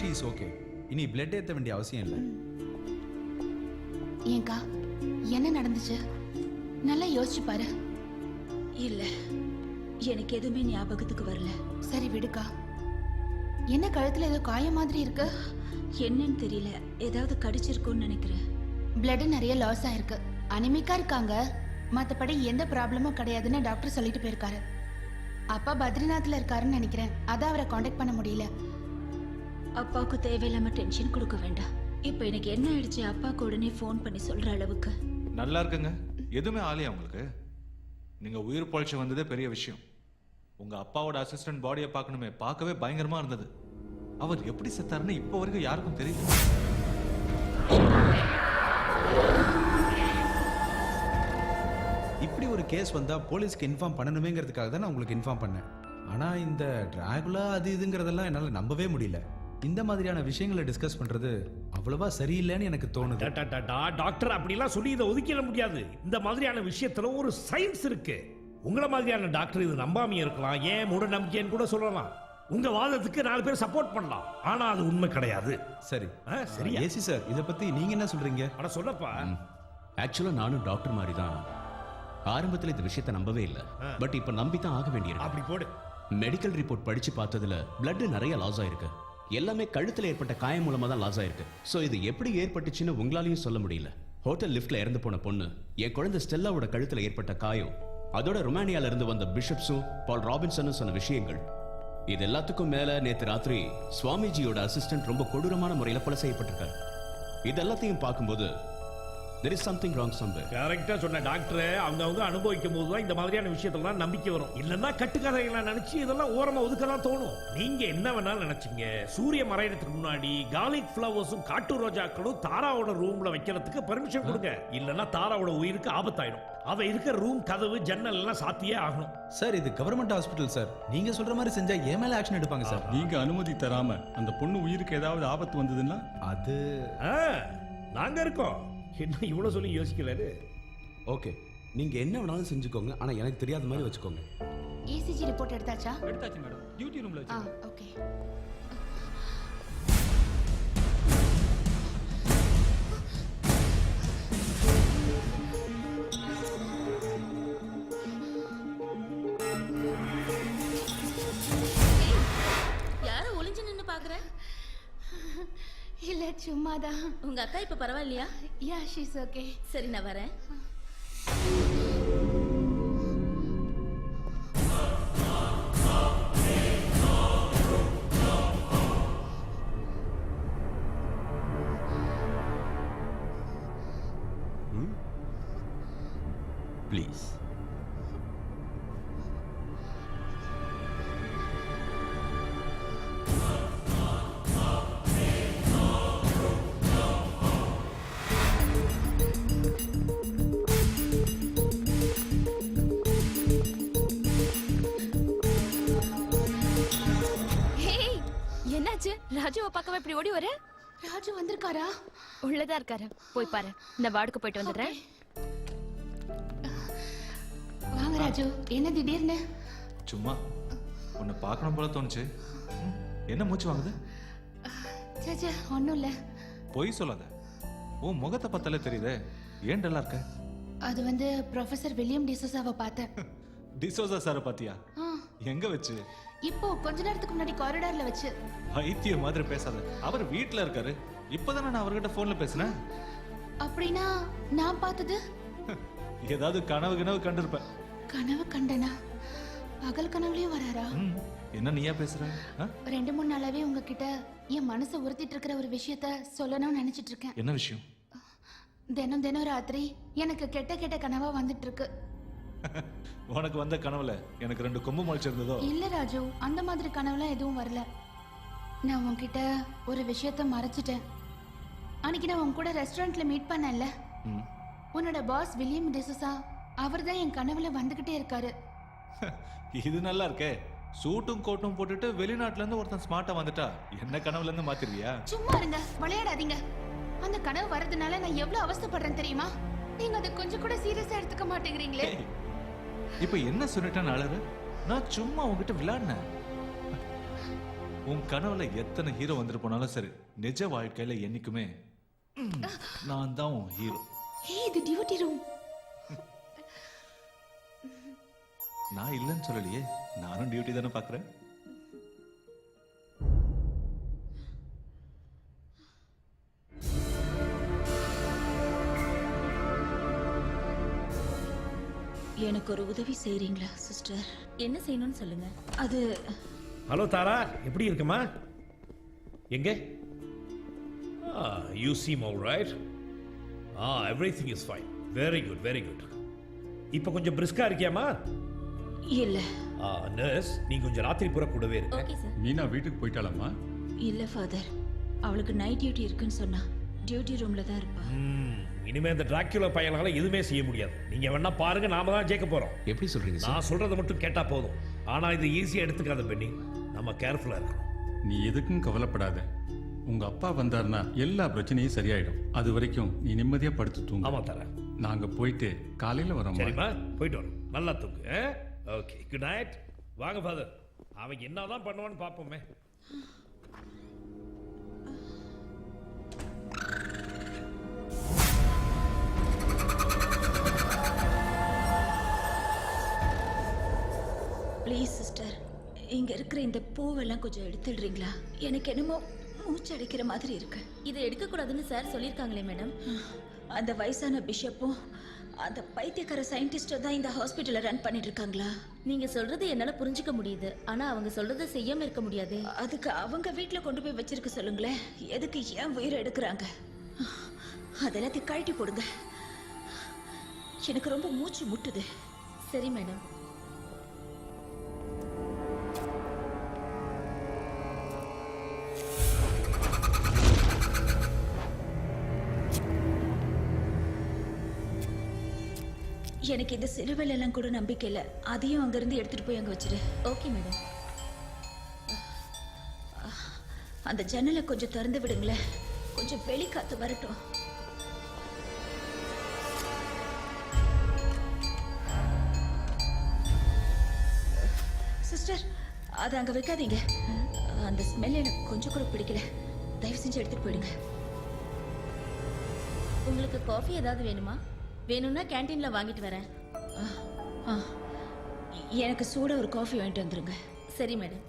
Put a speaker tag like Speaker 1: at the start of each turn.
Speaker 1: She is okay. இனி blood ஏற்ற வேண்டிய அவசியம் இல்லை.
Speaker 2: ஏங்கா என்ன நடந்துச்சு நல்லா யோசிச்சு பாரு.
Speaker 3: இல்ல, எனக்கு எதுவுமே ஞாபகத்துக்கு வரல.
Speaker 2: சரி விடுக்கா. என்ன கழுத்துல ஏதோ காயம் மாதிரி இருக்கு?
Speaker 3: என்னன்னு தெரியல, ஏதாவது கடிச்சிருக்கும்னு நினைக்கிறேன்.
Speaker 2: பிளட் நிறைய லாஸ் ஆயிருக்கு. அனிமிக்கா இருக்காங்க, மத்தபடி எந்த ப்ராப்ளமும் கிடையாதுன்னு டாக்டர் சொல்லிட்டு போயிருக்காரு. அப்பா பத்ரிநாத்ல இருக்காருன்னு நினைக்கிறேன், அதான் அவரை காண்டாக்ட் பண்ண முடியல.
Speaker 3: அப்பாவுக்கு தேவையில்லாம டென்ஷன் கொடுக்க வேண்டாம். இப்ப எனக்கு என்ன ஆயிடுச்சு, அப்பாவுக்கு உடனே ஃபோன் பண்ணி சொல்ற அளவுக்கு.
Speaker 4: நல்லா இருக்குங்க, எதுவுமே ஆலையா உங்களுக்கு? நீங்க உயிர் பொழைச்சு வந்ததே பெரிய விஷயம். உங்க அப்பாவோட அசிஸ்டன்ட் பாடியை பார்க்கணுமே, பார்க்கவே பயங்கரமா இருந்தது. அவர் எப்படி செத்தாருன்னு இப்போ வரைக்கும் யாருக்கும் தெரியல.
Speaker 1: இப்படி ஒரு கேஸ் வந்தா போலீஸ்க்கு இன்ஃபார்ம் பண்ணணுமேங்கிறதுக்காக தான் நான் உங்களுக்கு இன்ஃபார்ம் பண்ணேன். ஆனா இந்த டிராகுலா அது இதுங்கிறதெல்லாம் என்னால நம்பவே முடியல. இந்த மாதிரியான விஷயங்களை டிஸ்கஸ் பண்றது அவ்வளவா சரியில்லைன்னு எனக்கு தோணுது.
Speaker 5: டாக்டர் அப்படிலாம் சொல்லி இதை ஒதுக்கிட முடியாது. இந்த மாதிரியான விஷயத்துல ஒரு சயின்ஸ் இருக்கு. உங்களை மாதிரியான டாக்டர் இது நம்பாம இருக்கலாம், ஏன் மூட நம்பிக்கைன்னு கூட சொல்லலாம். உங்க வாதத்துக்கு 4 பேர் சப்போர்ட் பண்ணலாம், ஆனா அது உண்மை கிடையாது.
Speaker 1: சரி
Speaker 5: சரி
Speaker 1: ஏசி சார், இத பத்தி நீங்க என்ன சொல்றீங்க?
Speaker 5: அட சொல்லப்பா.
Speaker 6: ஆக்சுவலா நானும் டாக்டர் மாதிரி தான். ஆரம்பத்தில் இந்த விஷயத்தை நம்பவே இல்லை, பட் இப்ப நம்பி தான் ஆக வேண்டியிருக்கு.
Speaker 5: அப்படி போடு.
Speaker 6: மெடிக்கல் ரிப்போர்ட் படிச்சு பார்த்ததுல பிளட் நிறைய லாஸ் ஆயிருக்கு. எல்லாமே கழுத்துல ஏற்பட்ட காயம் மூலமா தான் லாஸ் ஆயிருக்கு. சோ இது எப்படி ஏற்பட்டுச்சுன்னு உங்களாலையும் சொல்ல முடியல. ஹோட்டல் லிஃப்ட்ல இறந்து போன பொண்ணு, என் குழந்தை ஸ்டெல்லாவோட கழுத்துல ஏற்பட்ட காயம், அதோட ரொமானியால இருந்து வந்த பிஷப்ஸும் பால் ராபின்சனும் சொன்ன விஷயங்கள், இது எல்லாத்துக்கும் மேல நேத்து ராத்திரி சுவாமிஜியோட அசிஸ்டன்ட் ரொம்ப கொடூரமான முறையில் கொலை செய்யப்பட்டிருக்காரு. இது எல்லாத்தையும் பார்க்கும்போது there is something wrong somewhere.
Speaker 5: கரெக்டா சொன்ன டாக்டர். அவங்க அனுபவிக்கும் போது தான் இந்த மாதிரியான விஷயத்தெல்லாம் நம்பிக்கை வரும். இல்லன்னா கட்டுக்கதைகளை நினைச்சு இதெல்லாம் ஓரமா ஒதுக்கலாம் தோணும். நீங்க என்ன வேணாலும் நினைச்சீங்க. சூரிய மறையறதுக்கு முன்னாடி கார்லிக் ஃப்ளவர்ஸும் காட்டு ரோஜாக்களும் தாராவோட ரூம்ல வைக்கிறதுக்கு பெர்மிஷன் கொடுங்க. இல்லன்னா தாராவோட உயிருக்கு ஆபத்தாயிடும். அவ இருக்கிற ரூம் கதவு ஜன்னல் எல்லாம் சாத்தியே ஆகணும்.
Speaker 1: சார் இது கவர்மெண்ட் ஹாஸ்பிட்டல் சார், நீங்க சொல்ற மாதிரி செஞ்சா ஏன் மேல ஆக்ஷன் எடுப்பாங்க சார்.
Speaker 7: நீங்க அனுமதி தராம அந்த பொண்ணு உயிருக்கு ஏதாவது ஆபத்து வந்ததுன்னா
Speaker 1: அது
Speaker 5: நாங்க இருக்கோம். என்ன இவ்வளவு சொல்லி யோசிக்கலாரு?
Speaker 1: ஓகே, நீங்க என்ன வேணாலும் செஞ்சுக்கோங்க, ஆனா எனக்கு தெரியாத மாதிரி வச்சுக்கோங்க.
Speaker 2: ECG ரிப்போர்ட் எடுத்தாச்சா?
Speaker 7: எடுத்தாச்சு மேடம், டியூட்டி ரூம்ல வச்சு.
Speaker 2: ஓகே.
Speaker 3: யாரை ஒளிஞ்சு நின்னு பாக்குற?
Speaker 2: இல்ல சும்மாதான்.
Speaker 3: உங்க அக்கா இப்ப பரவாயில்லையா?
Speaker 2: Yeah she is okay.
Speaker 3: சரி நான் வரேன்.
Speaker 6: ப்ளீஸ்.
Speaker 8: என்னாச்சு? ராஜுவை பார்க்கவே இப்படி ஓடி வர?
Speaker 2: ராஜு வந்திருக்காரா?
Speaker 8: உள்ளதா இருக்காரு, போய் பாரு. நான் வார்டுக்கு போயிட்டு வந்துடுறேன்.
Speaker 2: வாங்க ராஜு, என்ன திடீர்னு?
Speaker 4: சும்மா உன்னை பார்க்கணும் போல தோணுச்சு. என்ன மூச்சு வாங்குது?
Speaker 2: சேச்சே ஒன்றும் இல்லை.
Speaker 4: பொய் சொல்லாத, உன் முகத்தை பார்த்தாலே தெரியுதே. ஏன் டல்லா இருக்க?
Speaker 2: அது வந்து ப்ரொஃபசர் வில்லியம் டிசோசாவை பார்த்தேன்.
Speaker 4: டிசோசா சாரை பாத்தியா? எங்க வச்சு?
Speaker 2: இப்போ கொஞ்ச நேரத்துக்கு முன்னாடி காரிடார்ல வச்சு.
Speaker 4: வைத்திய மாதிரி பேசாத, அவர் வீட்டுல இருக்காரு. இப்பதானே நான் அவர்கிட்ட போன்ல பேசினேன்.
Speaker 2: அப்படின்னா நான் பார்த்தது
Speaker 4: ஏதாவது கனவு கண்டிருப்ப.
Speaker 2: கனவு கண்டனா? பகல் கனவுலயும் வராரா?
Speaker 4: என்ன நீயா பேசுற?
Speaker 2: 2-3 நாளாவே உங்ககிட்ட என் மனசை உறுத்திட்டு இருக்கிற ஒரு விஷயத்த சொல்லணும்னு நினைச்சிட்டு இருக்கேன்.
Speaker 4: என்ன விஷயம்?
Speaker 2: தினம் ராத்திரி எனக்கு கெட்ட கனவா வந்துட்டு இருக்கு.
Speaker 4: உனக்கு வந்த கனவுல எனக்கு 2 கொம்பு முளைச்சிருந்ததோ?
Speaker 2: இல்ல ராஜு, அந்த மாதிரி கனவுலாம் எதுவும் வரல. நான் உன்கிட்ட ஒரு விஷயத்த மறைச்சிட்டேன். அன்னைக்கு நான் உன் கூட ரெஸ்டாரண்ட்ல மீட் பண்ணல, உன்னோட பாஸ் வில்லியம் டிசோசா அவர்தான் என் கனவுல வந்துகிட்டே இருக்காரு.
Speaker 4: இது நல்லா இருக்கே. சூட்டும் கோட்டும் போட்டுட்டு வெளிநாட்டுல இருந்து ஒருத்தன் ஸ்மார்ட்டா வந்துட்டா என்ன கனவுல இருந்து மாத்திருவியா?
Speaker 2: சும்மா இருங்க, விளையாடாதீங்க. அந்த கனவு வர்றதுனால நான் எவ்வளவு அவஸ்தைப்படுறேன் தெரியுமா? நீங்க அதை கொஞ்சம் கூட சீரியஸா எடுத்துக்க மாட்டேங்கிறீங்களே.
Speaker 4: இப்ப என்ன சொல்லிட்டேன் அழகு? நான் சும்மா உங்ககிட்ட விளையாடினேன். உன் கனவுல எத்தனை ஹீரோ வந்துட்டு போனாலும் சரி, நிஜ வாழ்க்கையில என்னைக்குமே நான் தான் உன் ஹீரோ.
Speaker 2: ஹே இது டியூட்டி ரூம்.
Speaker 4: நான் இல்லைன்னு சொல்லலையே, நானும் டியூட்டி தானே பாக்குறேன்.
Speaker 3: எனக்கு ஒரு உதவி செய்றீங்களா சிஸ்டர்?
Speaker 8: என்ன செய்யணும்னு சொல்லுங்க.
Speaker 3: அது
Speaker 5: ஹலோ தாரா, எப்படி இருக்குமா? எங்க? You seam all right. Everything is fine. Very good, very good. இப்போ கொஞ்சம் பிரிஸ்கா இருக்கியாமா?
Speaker 3: இல்ல
Speaker 5: நர்ஸ், நீங்க கொஞ்சம் ராத்திரி பூரா கூடவே இருங்க.
Speaker 8: Okay sir.
Speaker 7: மீனா வீட்டுக்கு போயிட்டாளம்மா?
Speaker 3: இல்ல ஃபாதர், அவளுக்கு நைட் டியூட்டி இருக்குன்னு சொன்னா. டியூட்டி ரூம்ல தான் இருப்பா.
Speaker 5: இனிமே இந்த டிராக்குலா பையனால எதுவுமே செய்ய முடியாது. நீங்க வேணா பாருங்க, நாம தான் ஜெயிக்க போறோம்.
Speaker 6: எப்படி சொல்றீங்க சார்?
Speaker 5: நான் சொல்றதை மட்டும் கேட்டா போதும். ஆனா இது ஈஸியா எடுத்துக்காத பென்னி, நம்ம கேர்ஃபுல்லா இருக்கணும்.
Speaker 7: நீ எதுக்கும் கவலைப்படாத. உங்க அப்பா வந்தாருன்னா எல்லா பிரச்சனையும் சரியாயிடும். அது வரைக்கும் நீ நிம்மதியா படுத்து தூங்கு.
Speaker 5: ஆமா தரேன்.
Speaker 7: நாங்க போயிட்டு காலையில வரோம்.
Speaker 5: சரிம்மா, போயிட்டு வரோம். நல்லா தூக்கு. Okay, good night. வாங்க ஃபாதர், அவன் என்னதான் பண்ணுவான்னு பார்ப்போமே.
Speaker 3: ப்ளீஸ் சிஸ்டர், இங்க இருக்கிற இந்த பூவெல்லாம் கொஞ்சம் எடுத்துடுறீங்களா? எனக்கு என்னமோ மூச்சு அடைக்கிற மாதிரி இருக்கு.
Speaker 8: இதை எடுக்க கூடாதுன்னு சார் சொல்லிருக்காங்களே மேடம்.
Speaker 3: அந்த வயசான பிஷப்பும் அந்த பைத்தியக்கார சயின்டிஸ்டும் தான் இந்த ஹாஸ்பிட்டலை ரன் பண்ணிட்டு இருக்காங்களா?
Speaker 8: நீங்க சொல்றது என்னால புரிஞ்சுக்க முடியுது. ஆனா அவங்க சொல்றதை செய்யாம இருக்க முடியாது.
Speaker 3: அதுக்கு அவங்க வீட்டுல கொண்டு போய் வச்சிருக்க சொல்லுங்களேன். எதுக்கு ஏன் உயிரை எடுக்கிறாங்க? அதெல்லாத்தையும் கழட்டி போடுங்க. எனக்கு ரொம்ப மூச்சு முட்டுது.
Speaker 8: சரி மேடம்.
Speaker 3: எனக்கு இந்த சிலுவையில எல்லாம் கூட நம்பிக்கை இல்லை. அதையும் அங்கிருந்து எடுத்துட்டு போய் அங்க வச்சிரு.
Speaker 8: Okay madam.
Speaker 3: அந்த ஜன்னலை கொஞ்சம் திறந்து விடுங்களேன். கொஞ்சம் வெளி காத்து வரட்டும். சிஸ்டர், அதை அங்க வைக்காதீங்க. அந்த ஸ்மெல் எனக்கு கொஞ்சம் கூட பிடிக்கல. தயவு செஞ்சு எடுத்துட்டு போயிடுங்க.
Speaker 8: உங்களுக்கு காஃபி ஏதாவது வேணுமா? வேணும்னா கேண்டீன்ல வாங்கிட்டு வரேன்.
Speaker 3: எனக்கு சூட ஒரு காஃபி வாங்கிட்டு வந்துருங்க.
Speaker 8: சரி மேடம்.